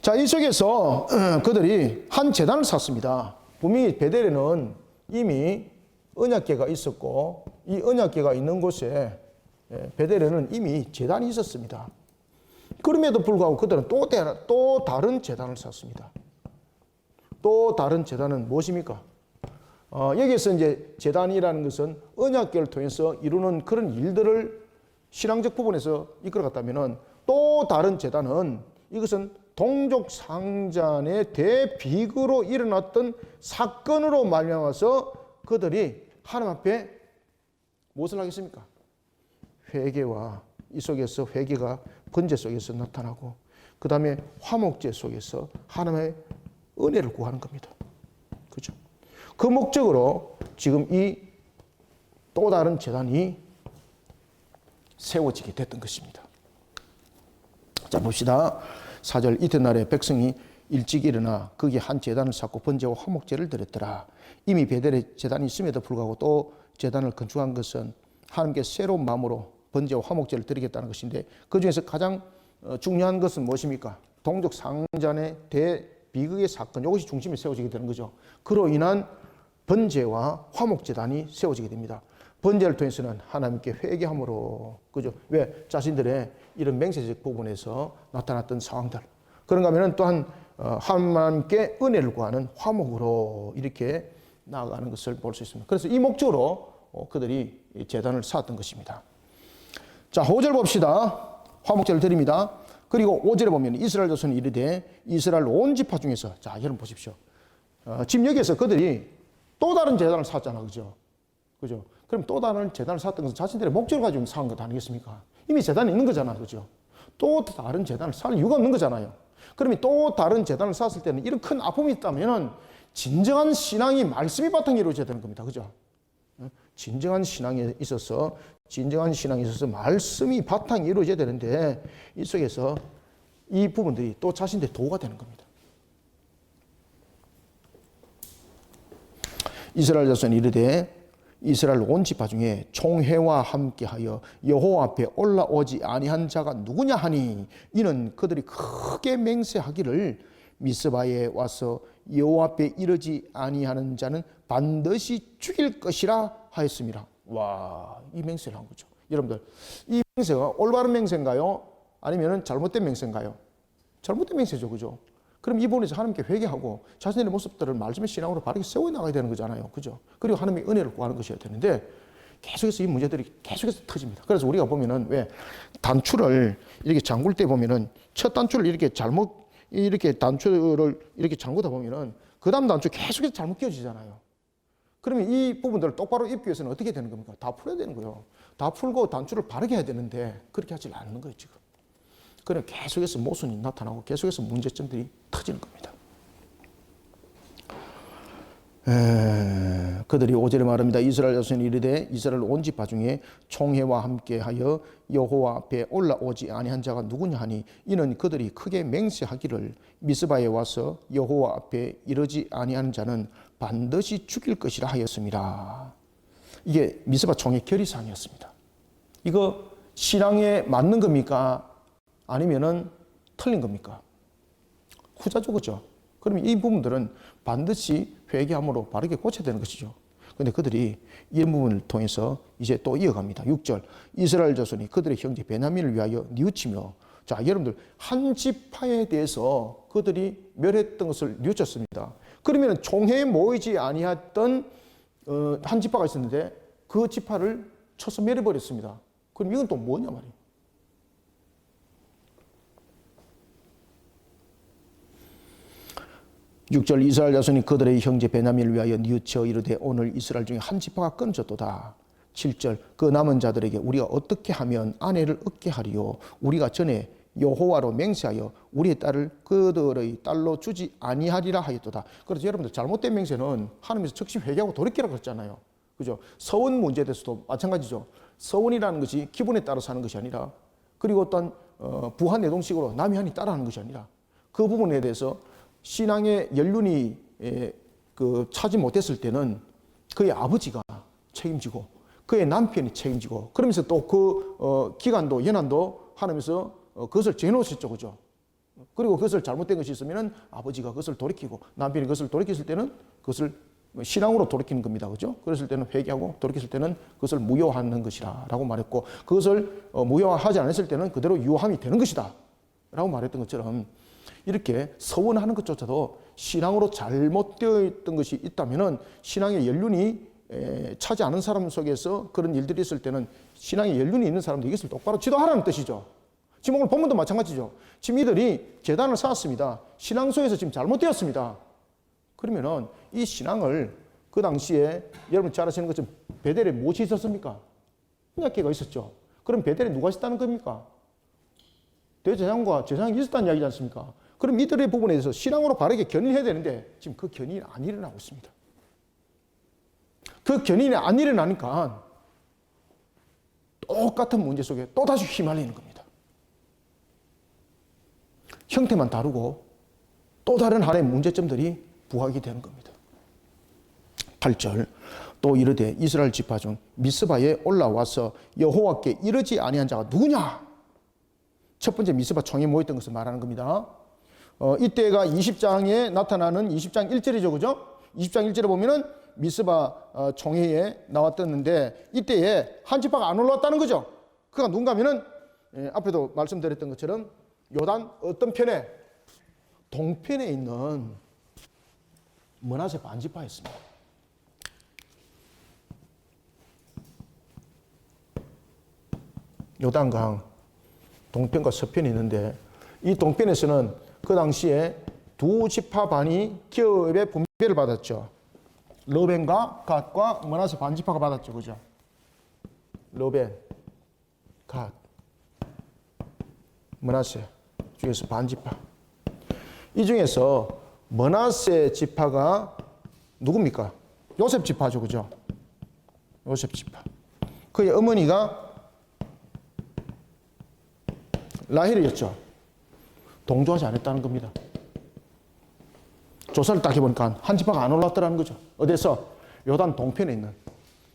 자, 이 속에서 그들이 한 제단을 샀습니다. 분명히 베델에는 이미 언약궤가 있었고, 이 언약궤가 있는 곳에 베델에는 이미 제단이 있었습니다. 그럼에도 불구하고 그들은 또 다른 제단을 샀습니다. 또 다른 제단은 무엇입니까? 여기에서 이제 제단이라는 것은 언약궤를 통해서 이루는 그런 일들을 신앙적 부분에서 이끌어갔다면은, 또 다른 제단은 이것은 동족 상잔의 대비극으로 일어났던 사건으로 말미암아서 그들이 하나님 앞에 무엇을 하겠습니까? 회개와, 이 속에서 회개가 번제 속에서 나타나고, 그 다음에 화목제 속에서 하나님의 은혜를 구하는 겁니다. 그죠? 그 목적으로 지금 이 또 다른 제단이 세워지게 됐던 것입니다. 자, 봅시다. 4절 이튿날에 백성이 일찍 일어나 거기에 한 제단을 쌓고 번제와 화목제를 드렸더라. 이미 베델에 제단이 있음에도 불구하고 또 제단을 건축한 것은 하나님께 새로운 마음으로 번제와 화목제를 드리겠다는 것인데, 그 중에서 가장 중요한 것은 무엇입니까? 동족 상잔의 대비극의 사건, 이것이 중심에 세워지게 되는 거죠. 그로 인한 번제와 화목제단이 세워지게 됩니다. 번제를 통해서는 하나님께 회개함으로, 그죠? 왜? 자신들의 이런 맹세적 부분에서 나타났던 상황들. 그런가 하면 또한 하나님께 은혜를 구하는 화목으로 이렇게 나아가는 것을 볼 수 있습니다. 그래서 이 목적으로 그들이 제단을 쌓았던 것입니다. 자, 5절 봅시다. 화목제를 드립니다. 그리고 5절에 보면 이스라엘 자손이 이르되 이스라엘 온 지파 중에서, 자, 여러분 보십시오. 지금 여기에서 그들이 또 다른 제단을 쌓았잖아, 그죠? 그죠? 그럼 또 다른 제단을 쌓았던 것은 자신들의 목적을 가지고 쌓은 것 아니겠습니까? 이미 제단이 있는 거잖아, 그죠? 또 다른 제단을 쌓을 이유가 없는 거잖아요. 그러면 또 다른 제단을 쌓았을 때는 이런 큰 아픔이 있다면은 진정한 신앙이 말씀이 바탕에 이루어져야 되는 겁니다, 그죠? 진정한 신앙에 있어서 말씀이 바탕에 이루어져야 되는데, 이 속에서 이 부분들이 또 자신들의 도구가 되는 겁니다. 이스라엘 자손이 이르되 이스라엘 온 지파 중에 총회와 함께하여 여호와 앞에 올라오지 아니한 자가 누구냐 하니, 이는 그들이 크게 맹세하기를 미스바에 와서 여호와 앞에 이르지 아니하는 자는 반드시 죽일 것이라 하였습니다. 와, 이 맹세를 한 거죠. 여러분들, 이 맹세가 올바른 맹세인가요? 아니면 잘못된 맹세인가요? 잘못된 맹세죠, 그죠? 그럼 이 부분에서 하나님께 회개하고 자신의 모습들을 말씀의 신앙으로 바르게 세워나가야 되는 거잖아요. 그죠? 그리고 하나님의 은혜를 구하는 것이어야 되는데, 계속해서 이 문제들이 계속해서 터집니다. 그래서 우리가 보면은 왜 단추를 이렇게 잠글 때 보면은 첫 단추를 이렇게 잘못, 이렇게 단추를 이렇게 잠그다 보면은 그 다음 단추 계속해서 잘못 끼워지잖아요. 그러면 이 부분들을 똑바로 입기 위해서는 어떻게 되는 겁니까? 다 풀어야 되는 거예요. 다 풀고 단추를 바르게 해야 되는데 그렇게 하지 않는 거예요, 지금. 그래 계속해서 모순이 나타나고 계속해서 문제점들이 터지는 겁니다. 그들이 5절에 말합니다. 이스라엘 자손이 이르되 이스라엘 온 지파 중에 총회와 함께하여 여호와 앞에 올라오지 아니한 자가 누구냐 하니 이는 그들이 크게 맹세하기를 미스바에 와서 여호와 앞에 이르지 아니하는 자는 반드시 죽일 것이라 하였습니다. 이게 미스바 총회 결의사항이었습니다. 이거 신앙에 맞는 겁니까? 아니면은 틀린 겁니까? 후자죠, 그죠? 그러면 이 부분들은 반드시 회개함으로 바르게 고쳐야 되는 것이죠. 그런데 그들이 이런 부분을 통해서 이제 또 이어갑니다. 6절 이스라엘 자손이 그들의 형제 베냐민을 위하여 뉘우치며, 자, 여러분들 한 지파에 대해서 그들이 멸했던 것을 뉘우쳤습니다. 그러면 총회에 모이지 아니했던 한 지파가 있었는데 그 지파를 쳐서 멸해버렸습니다. 그럼 이건 또 뭐냐 말이에요. 6절 이스라엘 자손이 그들의 형제 베냐민을 위하여 뉘우쳐 이르되 오늘 이스라엘 중에 한 지파가 끊어졌도다. 7절 그 남은 자들에게 우리가 어떻게 하면 아내를 얻게 하리요? 우리가 전에 여호와로 맹세하여 우리의 딸을 그들의 딸로 주지 아니하리라 하였도다. 그래서 여러분들 잘못된 맹세는 하나님께서 즉시 회개하고 돌이키라고 그랬잖아요. 그죠? 서원 문제에 대해서도 마찬가지죠. 서원이라는 것이 기분에 따라 사는 것이 아니라, 그리고 어떤 부한 내동식으로 남이 하니 따라하는 것이 아니라, 그 부분에 대해서 신앙의 연륜이 차지 못했을 때는 그의 아버지가 책임지고 그의 남편이 책임지고, 그러면서 또 그 기간도 연한도 하나님께서 그것을 정해놓으셨죠, 그죠? 그리고 그것을 잘못된 것이 있으면 아버지가 그것을 돌이키고 남편이 그것을 돌이켰을 때는 그것을 신앙으로 돌이키는 겁니다, 그죠? 그랬을 때는 회개하고 돌이켰을 때는 그것을 무효하는 것이라고 말했고, 그것을 무효하지 않았을 때는 그대로 유효함이 되는 것이다 라고 말했던 것처럼, 이렇게 서원하는 것조차도 신앙으로 잘못되어 있던 것이 있다면은 신앙의 연륜이 차지 않은 사람 속에서 그런 일들이 있을 때는 신앙의 연륜이 있는 사람들이 이것을 똑바로 지도하라는 뜻이죠. 지금 오늘 본문도 마찬가지죠. 지금 이들이 제단을 쌓았습니다. 신앙 속에서 지금 잘못되었습니다. 그러면은 이 신앙을 그 당시에 여러분 잘 아시는 것처럼 베델에 무엇이 있었습니까? 언약궤가 있었죠. 그럼 베델에 누가 있었다는 겁니까? 대제사장과 제사장이 있었다는 이야기지 않습니까? 그럼 이들의 부분에 대해서 신앙으로 바르게 견인해야 되는데 지금 그 견인이 안 일어나고 있습니다. 그 견인이 안 일어나니까 똑같은 문제 속에 또다시 휘말리는 겁니다. 형태만 다르고 또 다른 하나의 문제점들이 부각이 되는 겁니다. 8절 또 이르되 이스라엘 지파 중 미스바에 올라와서 여호와께 이르지 아니한 자가 누구냐? 첫 번째 미스바 총에 모였던 것을 말하는 겁니다. 이때가 20장에 나타나는 20장 1절이죠, 그죠? 20장 1절에 보면은 미스바 총회에 나왔었는데 이때에 한 지파가 안 올라왔다는 거죠. 그가 누군가 하면은 앞에도 말씀드렸던 것처럼 요단 어떤 편에? 동편에 있는 므낫세 반지파였습니다. 요단강 동편과 서편이 있는데 이 동편에서는 그 당시에 두 지파 반이 기업의 분배를 받았죠. 르벤과 갓과 므낫세 반지파가 받았죠, 그죠? 르벤, 갓, 므낫세 중에서 반지파. 이 중에서 므낫세 지파가 누굽니까? 요셉 지파죠, 그죠? 요셉 지파. 그의 어머니가 라헬이었죠. 동조하지 않았다는 겁니다. 조사를 딱 해보니까 한 지파가 안 올랐더라는 거죠. 어디서? 요단 동편에 있는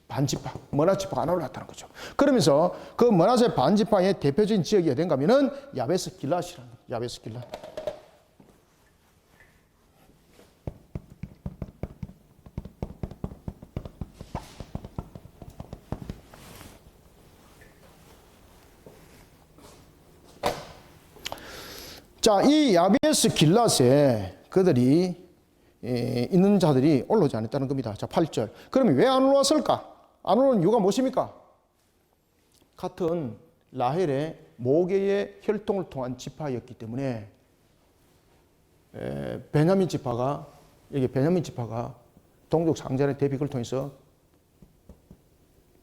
반지파, 므낫세 지파가 안 올랐다는 거죠. 그러면서 그 므낫세 반지파의 대표적인 지역이 어딘가 하면은 야베스 길랏이라는 거예요. 야베스 길랏. 자, 이 야베스 길랏에 그들이 있는 자들이 올라오지 않았다는 겁니다. 자, 8절. 그러면 왜 안 올라왔을까? 안 올라온 이유가 무엇입니까? 같은 라헬의 모계의 혈통을 통한 지파였기 때문에 베냐민 지파가 동족 상잔의 대비를 통해서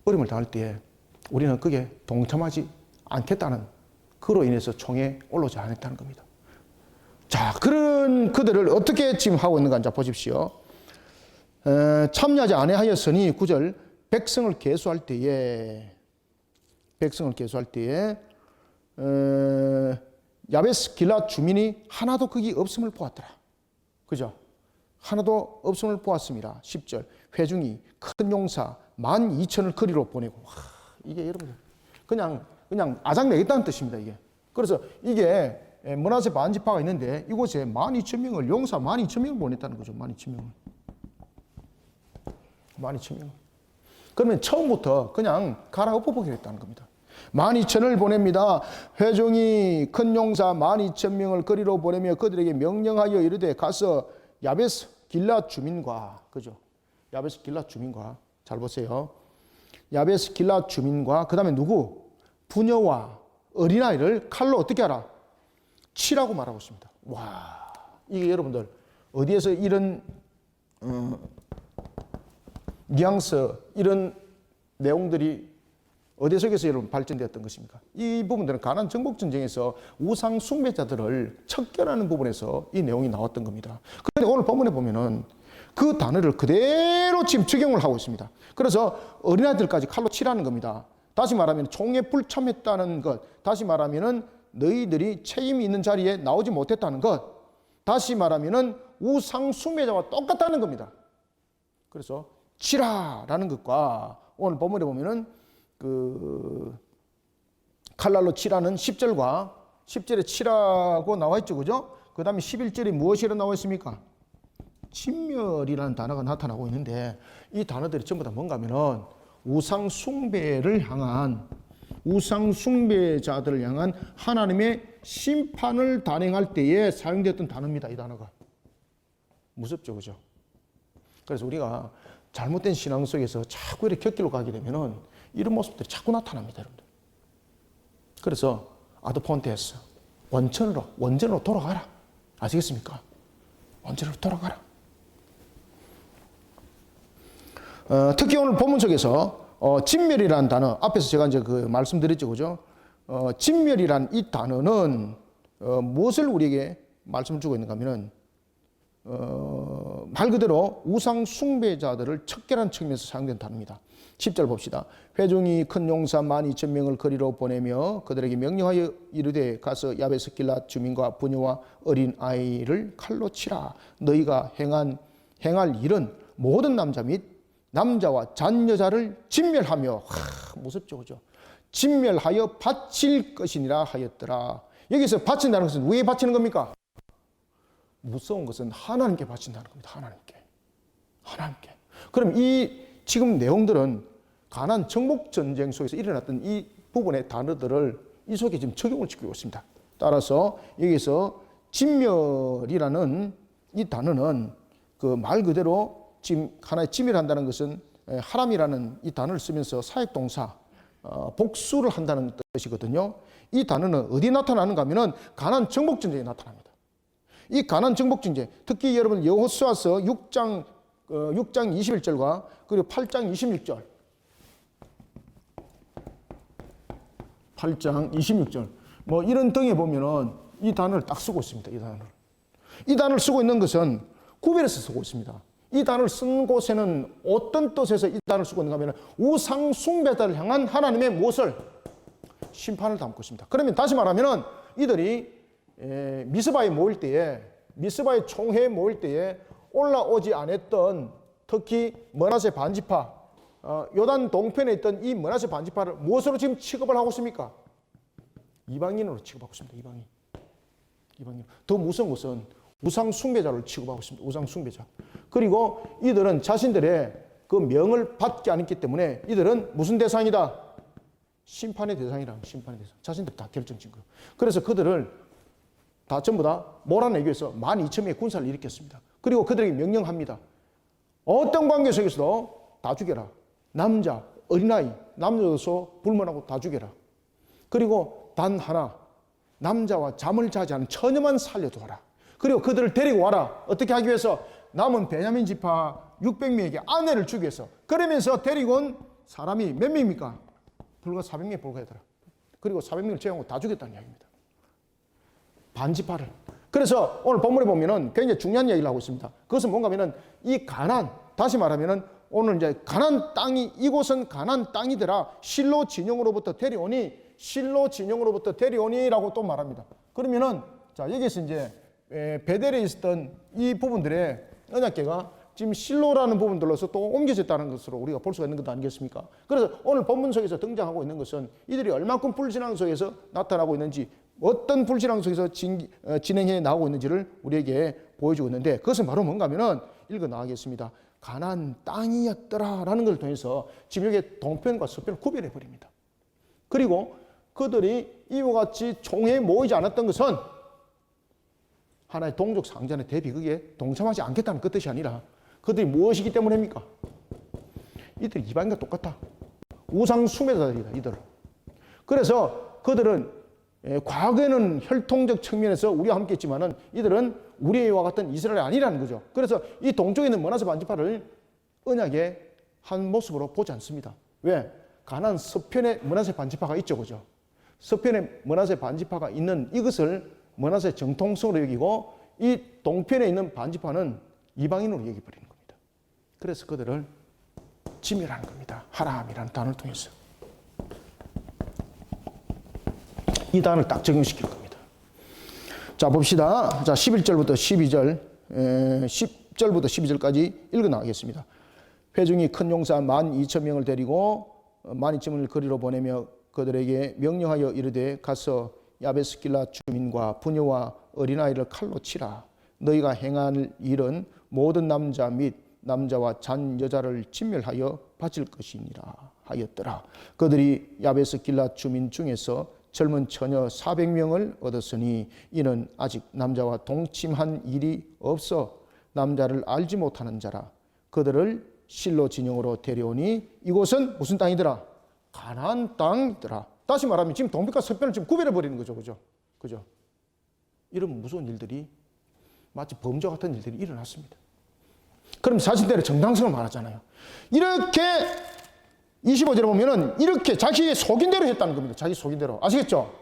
어려움을 당할 때에 우리는 그게 동참하지 않겠다는 그로 인해서 총에 올라오지 않았다는 겁니다. 자, 그런 그들을 어떻게 지금 하고 있는가 자 보십시오. 참여하지 아니하였으니 9절 백성을 계수할 때에 야베스 길랏 주민이 하나도 거기 없음을 보았더라. 그죠? 하나도 없음을 보았습니다. 10절 회중이 큰 용사 12,000을 거리로 보내고. 와, 이게 여러분 그냥 아작내겠다는 뜻입니다. 이게. 그래서 이게 므낫세 반지파가 있는데 이곳에 12,000명을 용사 12,000명을 보냈다는 거죠. 12,000명을. 그러면 처음부터 그냥 갈아엎어버리겠다는 겁니다. 12,000을 보냅니다. 회중이 큰 용사 12,000명을 거리로 보내며 그들에게 명령하여 이르되 가서 야베스 길랏 주민과, 그죠? 야베스 길랏 주민과, 잘 보세요. 야베스 길랏 주민과, 그 다음에 누구? 부녀와 어린아이를 칼로 어떻게 하라? 치라고 말하고 있습니다. 와, 이게 여러분들, 어디에서 이런, 뉘앙스, 이런 내용들이 어디 속에서 여러분 발전되었던 것입니까? 이 부분들은 가나안 정복 전쟁에서 우상 숭배자들을 척결하는 부분에서 이 내용이 나왔던 겁니다. 그런데 오늘 본문에 보면은 그 단어를 그대로 지금 적용을 하고 있습니다. 그래서 어린아이들까지 칼로 치라는 겁니다. 다시 말하면 총에 불참했다는 것, 다시 말하면은 너희들이 책임이 있는 자리에 나오지 못했다는 것, 다시 말하면은 우상 숭배자와 똑같다는 겁니다. 그래서 치라라는 것과 오늘 본문에 보면은 칼날로 치라는 10절과 10절에 치라고 나와 있죠. 그죠? 그 다음에 11절에 무엇이라 나와 있습니까? 진멸이라는 단어가 나타나고 있는데 이 단어들이 전부 다 뭔가 하면은 우상 숭배자들을 향한 하나님의 심판을 단행할 때에 사용되었던 단어입니다. 이 단어가. 무섭죠. 그죠? 그래서 우리가 잘못된 신앙 속에서 자꾸 이렇게 곁길로 가게 되면은 이런 모습들이 자꾸 나타납니다, 여러분들. 그래서 아드폰테스 원전으로 돌아가라. 아시겠습니까? 원전으로 돌아가라. 특히 오늘 본문 속에서 진멸이라는 단어, 앞에서 제가 이제 말씀드렸죠, 그죠? 진멸이라는 이 단어는 무엇을 우리에게 말씀을 주고 있는가 하면은 말 그대로 우상 숭배자들을 척결한 측면에서 사용된 단어입니다. 10절 봅시다. 회중이 큰 용사 12,000명을 거리로 보내며 그들에게 명령하여 이르되 가서 야베스 길랏 주민과 부녀와 어린 아이를 칼로 치라. 너희가 행할 일은 모든 남자 및 남자와 잔여자를 진멸하며, 무섭죠, 그죠? 진멸하여 바칠 것이니라 하였더라. 여기서 바친다는 것은 왜 바치는 겁니까? 무서운 것은 하나님께 바친다는 겁니다. 하나님께. 그럼 이 지금 내용들은 가나안 정복 전쟁 속에서 일어났던 이 부분의 단어들을 이 속에 지금 적용을 시키고 있습니다. 따라서 여기서 진멸이라는 이 단어는 그 말 그대로 지금 하나의 진멸한다는 것은 하람이라는 이 단어를 쓰면서 사역동사 복수를 한다는 뜻이거든요. 이 단어는 어디 나타나는가 하면은 가나안 정복 전쟁에 나타납니다. 이 가나안 정복 전쟁, 특히 여러분 여호수아서 6장 21절과 그리고 8장 26절, 8장 26절 뭐 이런 등에 보면은 이 단어를 딱 쓰고 있습니다. 이 단어를 쓰고 있는 것은 구별해서 쓰고 있습니다. 이 단어를 쓴 곳에는 어떤 뜻에서 이 단어를 쓰고 있는가 하면 우상 숭배자를 향한 하나님의 무엇을? 심판을 담고 있습니다. 그러면 다시 말하면은 이들이 미스바에 모일 때에, 미스바의 총회에 모일 때에 올라오지 않았던 특히 므낫세 반지파, 요단 동편에 있던 이 므낫세 반지파를 무엇으로 지금 취급을 하고 있습니까? 이방인으로 취급하고 있습니다. 이방인. 더 무서운 것은 우상 숭배자를 취급하고 있습니다. 우상 숭배자. 그리고 이들은 자신들의 그 명을 받지 않았기 때문에 이들은 무슨 대상이다? 심판의 대상이라. 심판의 대상. 자신들 다 결정진 거예요. 그래서 그들을 다 전부 다 몰아내기 위해서 12,000명의 군사를 일으켰습니다. 그리고 그들에게 명령합니다. 어떤 관계 속에서도 다 죽여라. 남자, 어린아이, 남녀여소 불문하고 다 죽여라. 그리고 단 하나, 남자와 잠을 자지 않은 처녀만 살려두어라. 그리고 그들을 데리고 와라. 어떻게 하기 위해서? 남은 베냐민 지파 600명에게 아내를 주기 위해서. 그러면서 데리고 온 사람이 몇 명입니까? 불과 400명에 불과하더라. 그리고 400명을 제외하고 다 죽였다는 이야기입니다. 반지파를. 그래서 오늘 본문에 보면은 굉장히 중요한 이야기를 하고 있습니다. 그것은 뭔가 하면은 이 가나안, 다시 말하면은 오늘 이제 가나안 땅이 이곳은 가나안 땅이더라. 실로 진영으로부터 데려오니 실로 진영으로부터 데려오니라고 또 말합니다. 그러면은 자 여기서 이제 베델에 있었던 이 부분들의 언약궤가 지금 실로라는 부분들로서 또 옮겨졌다는 것으로 우리가 볼 수가 있는 것 아니겠습니까? 그래서 오늘 본문 속에서 등장하고 있는 것은 이들이 얼만큼 불신앙 속에서 나타나고 있는지 어떤 불신앙 속에서 진행해 나오고 있는지를 우리에게 보여주고 있는데 그것은 바로 뭔가 하면은 읽어 나가겠습니다. 가나안 땅이었더라라는 걸 통해서 지금 여기 동편과 서편을 구별해 버립니다. 그리고 그들이 이와 같이 총회에 모이지 않았던 것은 하나의 동족 상전의 대비극에 동참하지 않겠다는 그 뜻이 아니라 그들이 무엇이기 때문입니까? 이들이 이방인과 똑같다. 우상 숭배자들이다. 이들. 그래서 그들은 과거에는 혈통적 측면에서 우리와 함께 했지만은 이들은 우리와 같은 이스라엘이 아니라는 거죠. 그래서 이 동쪽에 있는 므낫세 반지파를 언약의 한 모습으로 보지 않습니다. 왜? 가나안 서편에 므낫세 반지파가 있죠. 그죠? 서편에 므낫세 반지파가 있는 이것을 므낫세 정통성으로 여기고 이 동편에 있는 반지파는 이방인으로 여기버리는 겁니다. 그래서 그들을 지멸하는 겁니다. 하람이라는 단어를 통해서. 이 단어를 딱 적용시킬 겁니다. 자, 봅시다. 자, 11절부터 12절, 10절부터 12절까지 읽어 나가겠습니다. 회중이 큰 용사 12,000명을 데리고 12,000명을 거리로 보내며 그들에게 명령하여 이르되 가서 야베스 길라 주민과 부녀와 어린아이를 칼로 치라. 너희가 행할 일은 모든 남자 및 남자와 잔 여자를 진멸하여 바칠 것이니라 하였더라. 그들이 야베스 길라 주민 중에서 젊은 처녀 400명을 얻었으니 이는 아직 남자와 동침한 일이 없어 남자를 알지 못하는 자라. 그들을 실로 진영으로 데려오니 이곳은 무슨 땅이더라? 가나안 땅이더라. 다시 말하면 지금 동편과 서편을 지금 구별해 버리는 거죠. 그죠? 이런 무서운 일들이 마치 범죄 같은 일들이 일어났습니다. 그럼 자신들의 정당성을 말하잖아요. 이렇게 25절에 보면은 이렇게 자기의 속인 대로 했다는 겁니다. 자기 속인 대로. 아시겠죠?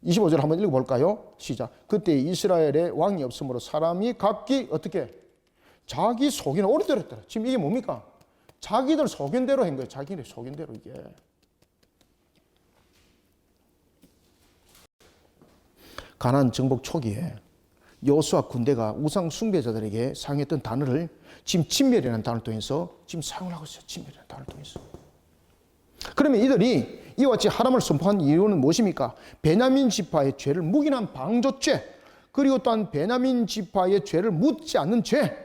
25절 한번 읽어볼까요? 시작. 그때 이스라엘에 왕이 없으므로 사람이 각기 어떻게? 자기 속인을 옳은 대로 했더라. 지금 이게 뭡니까? 자기들 속인 대로 한 거예요. 자기네 속인 대로 이게. 가나안 정복 초기에 여호수아 군대가 우상 숭배자들에게 사용했던 단어를 지금 진멸이라는 단어를 통해서 지금 사용을 하고 있어요. 진멸이라는 단어를 통해서. 그러면 이들이 이와 같이 하람을 선포한 이유는 무엇입니까? 베냐민 지파의 죄를 묵인한 방조죄, 그리고 또한 베냐민 지파의 죄를 묻지 않는 죄,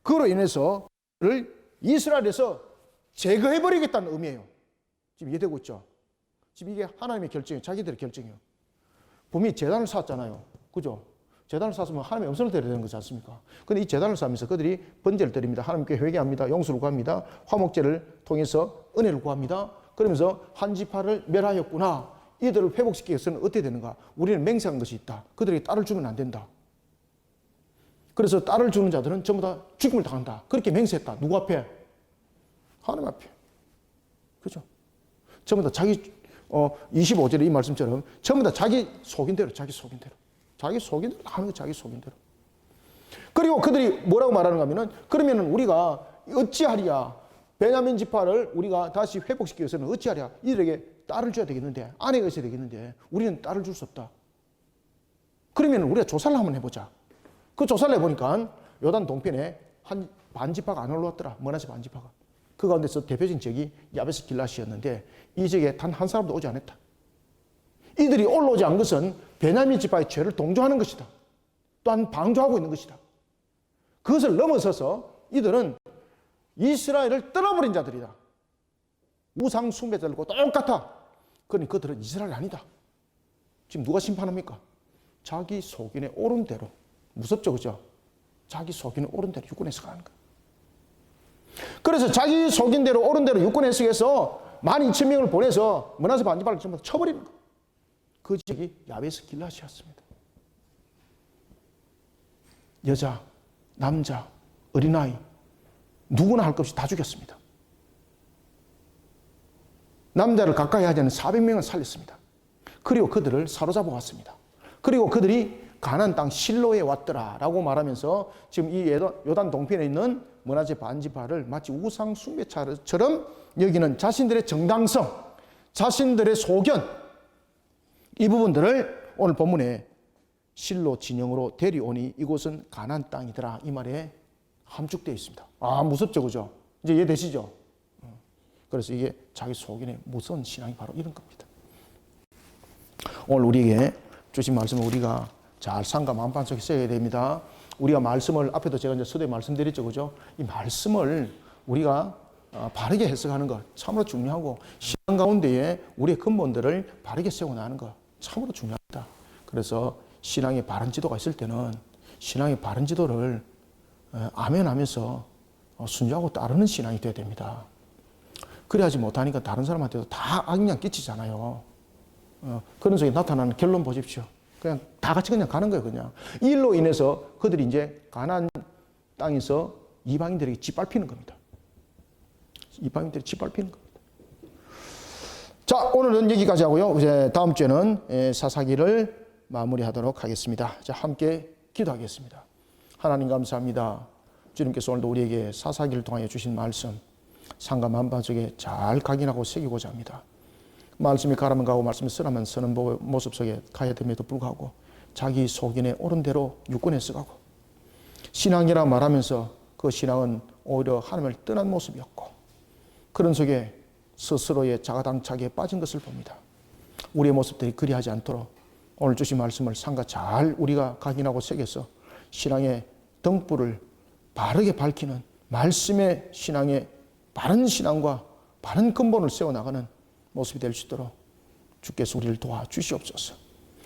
그로 인해서 그를 이스라엘에서 제거해버리겠다는 의미예요. 지금 이해되고 있죠? 지금 이게 하나님의 결정이에요. 자기들의 결정이에요. 분명히 제단을 쌓았잖아요. 그죠? 제단을 쌓았으면 하나님의 음성을 드려야 되는 거지 않습니까? 근데 이 제단을 쌓으면서 그들이 번제를 드립니다. 하나님께 회개합니다. 용서를 구합니다. 화목제를 통해서 은혜를 구합니다. 그러면서 한 지파를 멸하였구나. 이들을 회복시키기 위해서는 어떻게 되는가? 우리는 맹세한 것이 있다. 그들에게 딸을 주면 안 된다. 그래서 딸을 주는 자들은 전부 다 죽임을 당한다. 그렇게 맹세했다. 누구 앞에? 하나님 앞에. 그죠? 전부 다 자기 25절에 이 말씀처럼 전부 다 자기 속인 대로 자기 속인 대로 하는 거 자기 속인 대로. 그리고 그들이 뭐라고 말하는가 하면은 그러면은 우리가 어찌하리야? 베냐민 지파를 우리가 다시 회복시키기 위해서는 어찌하랴? 이들에게 딸을 줘야 되겠는데, 아내가 있어야 되겠는데 우리는 딸을 줄 수 없다. 그러면 우리가 조사를 한번 해보자. 그 조사를 해보니까 요단 동편에 한 반지파가 안 올라왔더라. 므낫세 반지파가. 그 가운데서 대표적인 지역이 야베스 길라시였는데 이 지역에 단 한 사람도 오지 않았다. 이들이 올라오지 않은 것은 베냐민 지파의 죄를 동조하는 것이다. 또한 방조하고 있는 것이다. 그것을 넘어서서 이들은 이스라엘을 떠나버린 자들이다. 우상 숭배자들과 똑같아. 그러니 그들은 이스라엘 아니다. 지금 누가 심판합니까? 자기 속인의 옳은 대로. 무섭죠, 그죠? 자기 속인의 옳은 대로 유권 해석하는 거야. 그래서 자기 속인대로 옳은 대로 유권 해석해서 12,000명을 보내서 므낫세 반지파를 전부 다 쳐버리는 거야. 그 지역이 야베스 길라시였습니다. 여자, 남자, 어린아이 누구나 할 것 없이 다 죽였습니다. 남자를 가까이 하지 않는 400명을 살렸습니다. 그리고 그들을 사로잡아 왔습니다. 그리고 그들이 가나안 땅 실로에 왔더라 라고 말하면서 지금 이 요단 동편에 있는 문화재 반지파를 마치 우상 숭배처럼 여기는 자신들의 정당성, 자신들의 소견, 이 부분들을 오늘 본문에 실로 진영으로 데려오니 이곳은 가나안 땅이더라, 이 말에 함축되어 있습니다. 아, 무섭죠, 그죠? 이제 이해되시죠? 그래서 이게 자기 소견의 무서운 신앙이 바로 이런 겁니다. 오늘 우리에게 주신 말씀을 우리가 잘 상과 만판 속에 써야 됩니다. 우리가 말씀을, 앞에도 제가 이제 서두에 말씀드렸죠, 그죠? 이 말씀을 우리가 바르게 해석하는 것 참으로 중요하고, 신앙 가운데에 우리의 근본들을 바르게 세워나가는 것 참으로 중요합니다. 그래서 신앙의 바른 지도가 있을 때는 신앙의 바른 지도를 아멘 하면서 순종하고 따르는 신앙이 돼야 됩니다. 그래야지 못하니까 다른 사람한테도 다 악영향 끼치잖아요. 그런 속에 나타나는 결론 보십시오. 그냥 다 같이 그냥 가는 거예요, 그냥. 이 일로 인해서 그들이 이제 가나안 땅에서 이방인들에게 짓밟히는 겁니다. 이방인들이 짓밟히는 겁니다. 자, 오늘은 여기까지 하고요. 이제 다음 주에는 사사기를 마무리하도록 하겠습니다. 자, 함께 기도하겠습니다. 하나님 감사합니다. 주님께서 오늘도 우리에게 사사기를 통하여 주신 말씀, 상과 만반 속에 잘 각인하고 새기고자 합니다. 말씀이 가라면 가고 말씀이 쓰라면 쓰는 모습 속에 가야 됨에도 불구하고 자기 소견에 옳은 대로 유권해 써가고, 신앙이라 말하면서 그 신앙은 오히려 하나님을 떠난 모습이었고, 그런 속에 스스로의 자가당착에 빠진 것을 봅니다. 우리의 모습들이 그리하지 않도록 오늘 주신 말씀을 상과 잘 우리가 각인하고 새겨서 신앙의 등불을 바르게 밝히는 말씀의 신앙의 바른 신앙과 바른 근본을 세워나가는 모습이 될 수 있도록 주께서 우리를 도와주시옵소서.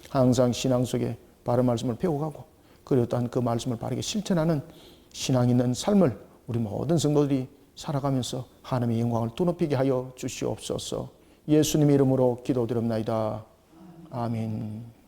항상 신앙 속에 바른 말씀을 배워가고, 그리고 또한 그 말씀을 바르게 실천하는 신앙 있는 삶을 우리 모든 성도들이 살아가면서 하나님의 영광을 드높이게 하여 주시옵소서. 예수님의 이름으로 기도드립나이다. 아멘.